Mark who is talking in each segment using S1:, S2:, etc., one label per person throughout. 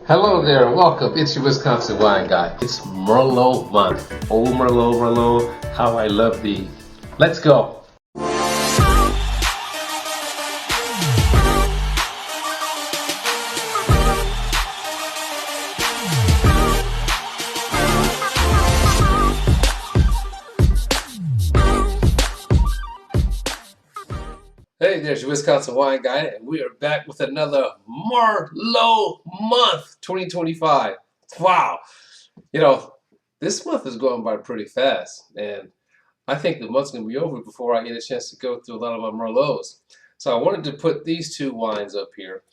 S1: Hello there, welcome. It's your Wisconsin wine guy. It's Merlot month. Oh Merlot, Merlot, how I love thee. Let's go. Hey, there's your Wisconsin wine guy, and we are back with another Merlot month 2025. Wow. You know, this month is going by pretty fast, and I think the month's going to be over before I get a chance to go through a lot of my Merlots. So I wanted to put these two wines up here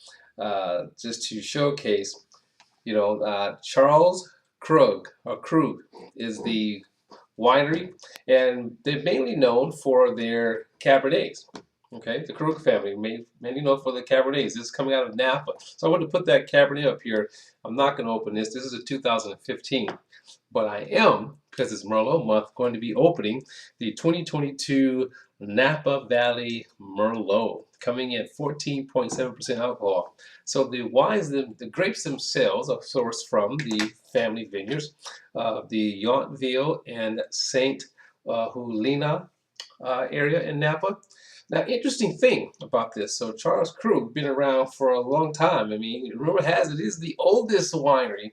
S1: just to showcase, Charles Krug, or Krug, is the winery, and they're mainly known for their Cabernets. Okay, the Krug family, mainly known for the Cabernets. This is coming out of Napa. So I want to put that Cabernet up here. I'm not going to open this. This is a 2015. But I am, because it's Merlot month, going to be opening the 2022 Napa Valley Merlot, coming at 14.7% alcohol. So the wines, the grapes themselves are sourced from the family vineyards, the Yountville and St. Helena area in Napa. Now, interesting thing about this. So Charles Krug been around for a long time. I mean, rumor has it is the oldest winery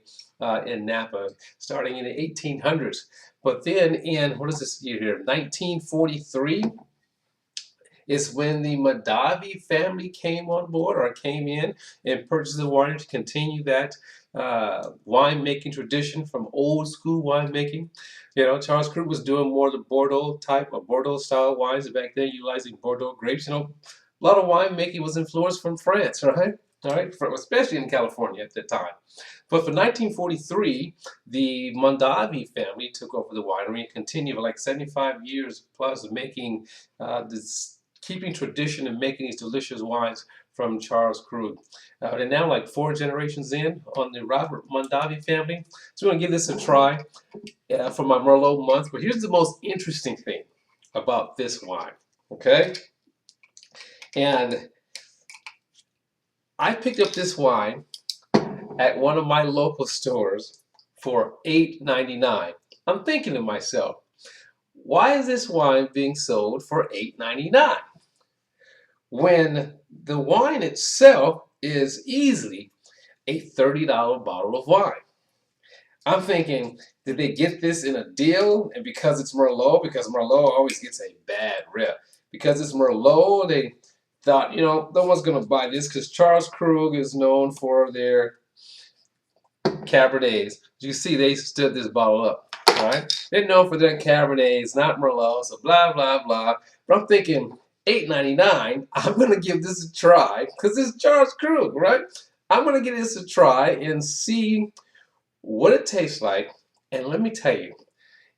S1: in Napa, starting in the 1800s. But then in, what is this year here, 1943, is when the Mondavi family came on board or came in and purchased the winery to continue that winemaking tradition from old school winemaking. You know, Charles Krug was doing more of the Bordeaux type of Bordeaux style wines back then, utilizing Bordeaux grapes. You know, a lot of winemaking was influenced from France, right? All right, especially in California at the time. But for 1943, the Mondavi family took over the winery and continued for like 75 years plus making this, keeping tradition and making these delicious wines from Charles Krug. They're now like 4 generations in on the Robert Mondavi family. So we're going to give this a try for my Merlot month. But here's the most interesting thing about this wine, okay? And I picked up this wine at one of my local stores for $8.99. I'm thinking to myself, why is this wine being sold for $8.99 when the wine itself is easily a $30 bottle of wine? I'm thinking, did they get this in a deal? And because it's Merlot, because Merlot always gets a bad rep. Because it's Merlot, they thought, no one's going to buy this because Charles Krug is known for their Cabernets. As you can see, they stood this bottle up, right? They're known for their Cabernets, not Merlot, so blah, blah, blah. But I'm thinking, $8.99, I'm going to give this a try because it's Charles Krug, right? I'm going to give this a try and see what it tastes like. And let me tell you,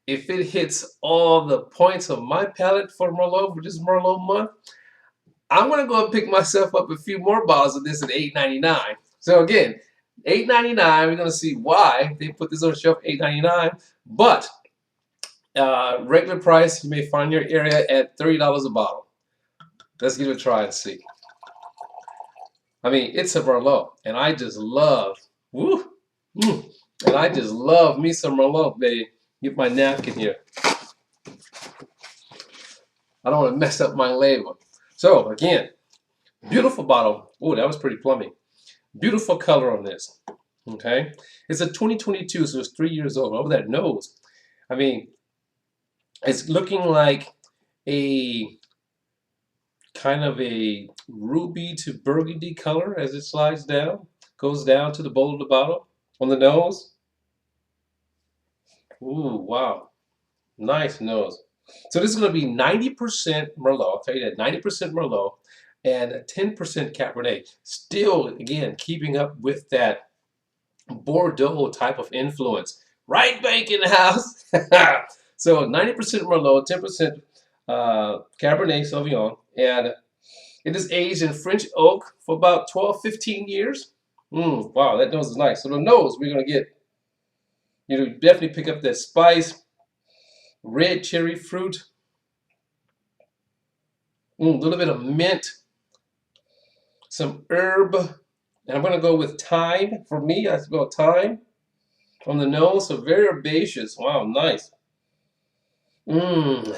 S1: if it hits all the points of my palate for Merlot, for this Merlot month, I'm going to go and pick myself up a few more bottles of this at $8.99. So again, $8.99. We're going to see why they put this on the shelf $8.99. But regular price, you may find your area at $30 a bottle. Let's give it a try and see. I mean, it's a Merlot, and I just love, and I just love me some Merlot, baby. Get my napkin here. I don't want to mess up my label. So again, beautiful bottle. Oh, that was pretty plummy. Beautiful color on this. Okay, it's a 2022, so it's 3 years old. Over that nose, I mean, it's looking like a kind of a ruby to burgundy color as it slides down, goes down to the bowl of the bottle on the nose. Ooh, wow, nice nose. So this is going to be 90% Merlot. I'll tell you that, 90% Merlot and 10% Cabernet. Still, again, keeping up with that Bordeaux type of influence. Right back in the house. So 90% Merlot, 10% Cabernet Sauvignon, and it is aged in French oak for about 12, 15 years. Wow, that nose is nice. So the nose, we're going to get, definitely pick up that spice, red cherry fruit, a little bit of mint, some herb, And I'm going to go with thyme. For me, I go thyme on the nose, so very herbaceous. Wow, nice. Mmm.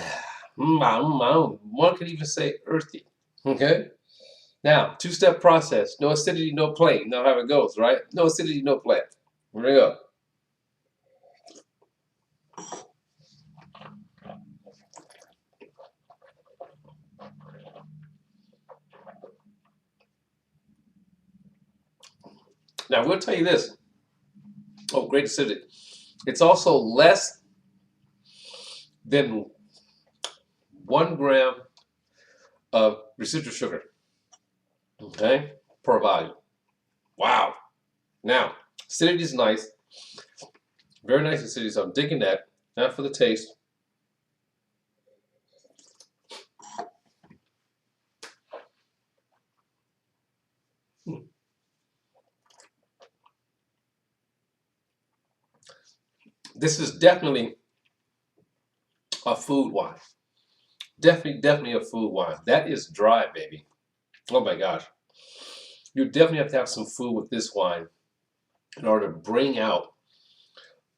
S1: One could even say earthy. Okay? Now, two-step process. No acidity, no plain. You know how it goes, right? No acidity, no plain. Here we go. Now, I will tell you this. Oh, great acidity. It's also less than 1 gram of residual sugar, okay, per volume. Wow. Now, acidity is nice. Very nice acidity, so I'm digging that. Now for the taste. This is definitely a food wine. Definitely a food wine. That is dry, baby. Oh my gosh. You definitely have to have some food with this wine in order to bring out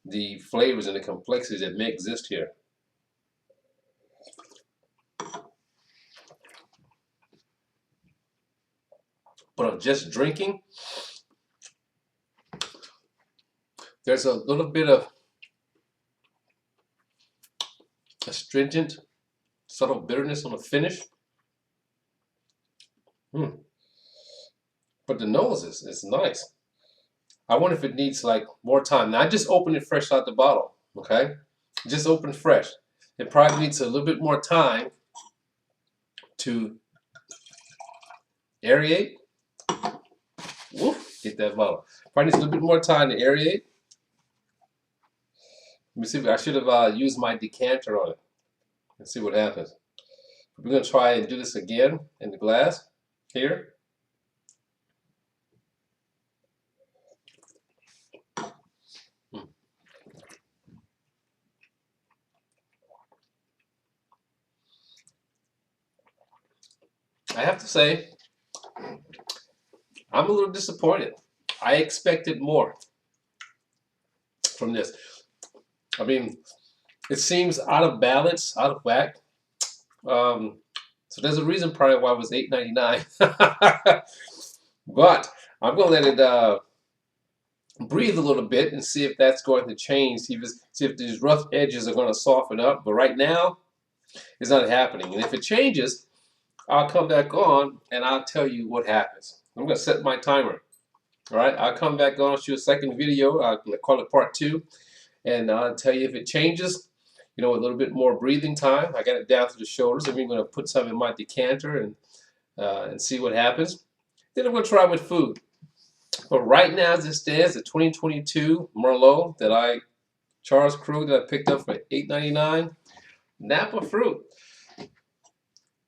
S1: the flavors and the complexities that may exist here. But of just drinking, there's a little bit of astringent, subtle bitterness on the finish. But the nose is nice. I wonder if it needs like more time. Now I just opened it fresh out the bottle, okay? Just opened fresh. It probably needs a little bit more time to aerate. Woof, get that bottle. Probably needs a little bit more time to aerate. Let me see, I should have used my decanter on it. Let's see what happens. We're gonna try and do this again in the glass here. I have to say, I'm a little disappointed. I expected more from this. I mean, it seems out of balance, out of whack. So there's a reason probably why it was $8.99. But I'm gonna let it breathe a little bit and see if that's going to change. See if these rough edges are going to soften up. But right now, it's not happening. And if it changes, I'll come back on and I'll tell you what happens. I'm going to set my timer. All right, I'll come back on, shoot a second video. I'll call it part 2, and I'll tell you if it changes. You know, a little bit more breathing time. I got it down to the shoulders. I'm going to put some in my decanter and see what happens. Then I'm going to try with food. But right now, as it stands, the 2022 Merlot Charles Krug that I picked up for $8.99, Napa fruit.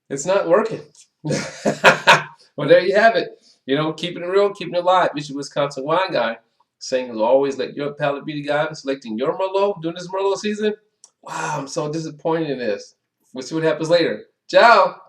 S1: It's not working. Well, there you have it. You know, keeping it real, keeping it alive. Mr. Wisconsin wine guy, saying as always, let your palate be the guide. Selecting your Merlot during this Merlot season. Wow, I'm so disappointed in this. We'll see what happens later. Ciao.